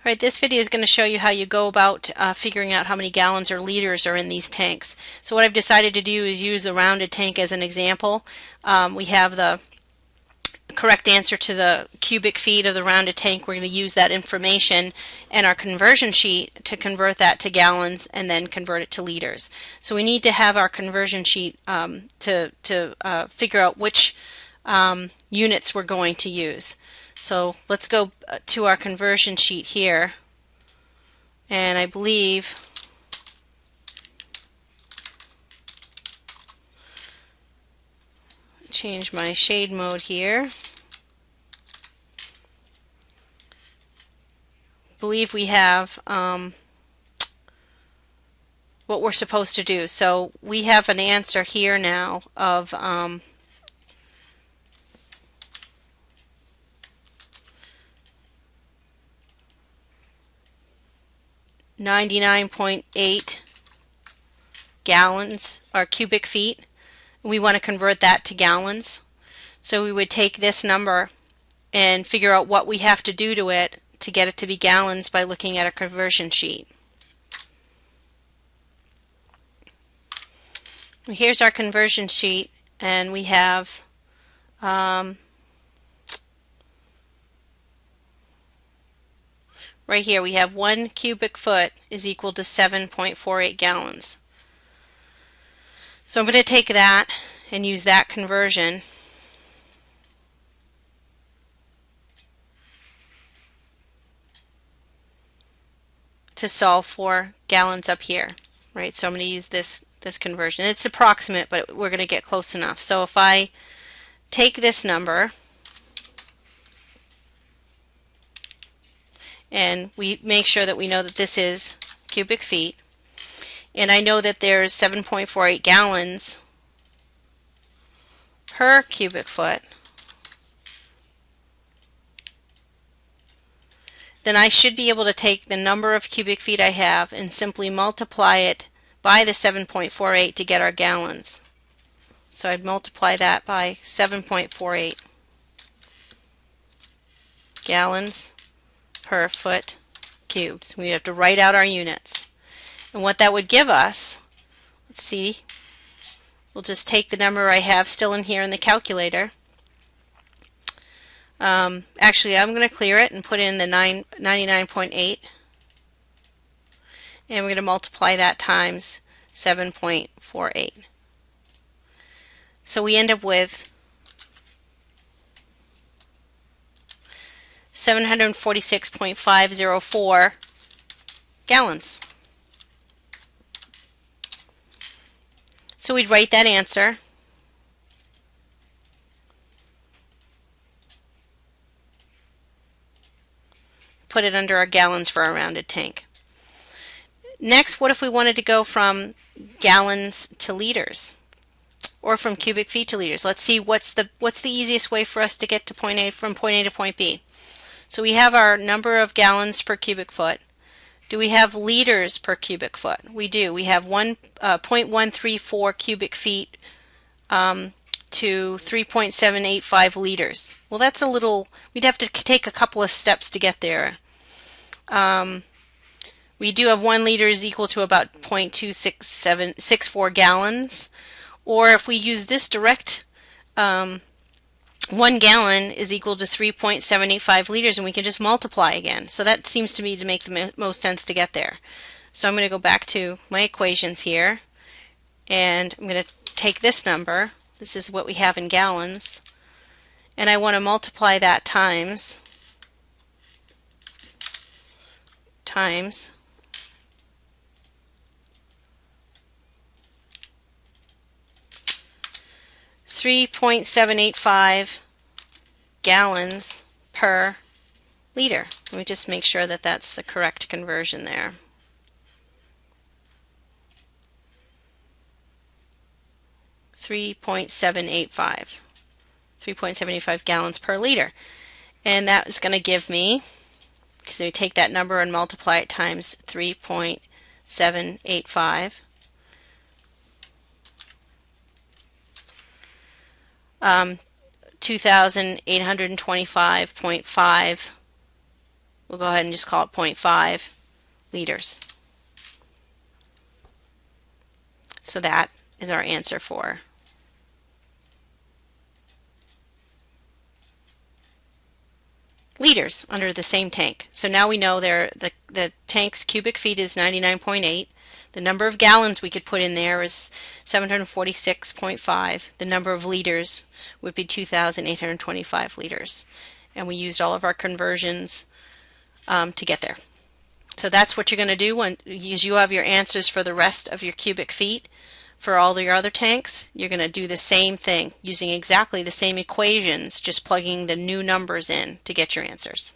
Alright, this video is going to show you how you go about figuring out how many gallons or liters are in these tanks. So what I've decided to do is use the rounded tank as an example. We have the correct answer to the cubic feet of the rounded tank. We're going to use that information and our conversion sheet to convert that to gallons and then convert it to liters. So we need to have our conversion sheet to figure out which units we're going to use. So let's go to our conversion sheet here, and I believe change my shade mode here. I believe we have what we're supposed to do. So we have an answer here now of 99.8 gallons or cubic feet. We want to convert that to gallons. So we would take this number and figure out what we have to do to it to get it to be gallons by looking at a conversion sheet. Here's our conversion sheet, and we have right here we have 1 cubic foot is equal to 7.48 gallons. So I'm going to take that and use that conversion to solve for gallons up here, right? So I'm going to use this conversion. It's approximate, but we're going to get close enough. So if I take this number and we make sure that we know that this is cubic feet, and I know that there's 7.48 gallons per cubic foot, then I should be able to take the number of cubic feet I have and simply multiply it by the 7.48 to get our gallons. So I'd multiply that by 7.48 gallons per foot cubed. So we have to write out our units. And what that would give us, let's see, we'll just take the number I have still in here in the calculator. Actually, I'm going to clear it and put in the 99.8, and we're going to multiply that times 7.48. So we end up with 746.504 gallons. So we'd write that answer, put it under our gallons for our rounded tank. Next, what if we wanted to go from gallons to liters, or from cubic feet to liters? Let's see what's the easiest way for us to get to point A, from point A to point B. So we have our number of gallons per cubic foot. Do we have liters per cubic foot? We do. We have 0.134 cubic feet to 3.785 liters. Well, that's a little, we'd have to take a couple of steps to get there. We do have 1 liter is equal to about 0.264 gallons. Or if we use this direct, 1 gallon is equal to 3.785 liters, and we can just multiply again. So that seems to me to make the most sense to get there. So I'm going to go back to my equations here, and I'm going to take this number. This is what we have in gallons, and I want to multiply that times 3.785 gallons per liter. Let me just make sure that that's the correct conversion there. $3.785 gallons per liter. And that is going to give me, so we take that number and multiply it times 3.785. 2,825.5 we'll go ahead and just call it 0.5 liters. So that is our answer for liters under the same tank. So now we know the tank's cubic feet is 99.8. The number of gallons we could put in there is 746.5. The number of liters would be 2,825 liters. And we used all of our conversions to get there. So that's what you're going to do when you have your answers for the rest of your cubic feet. For all your other tanks, you're going to do the same thing using exactly the same equations, just plugging the new numbers in to get your answers.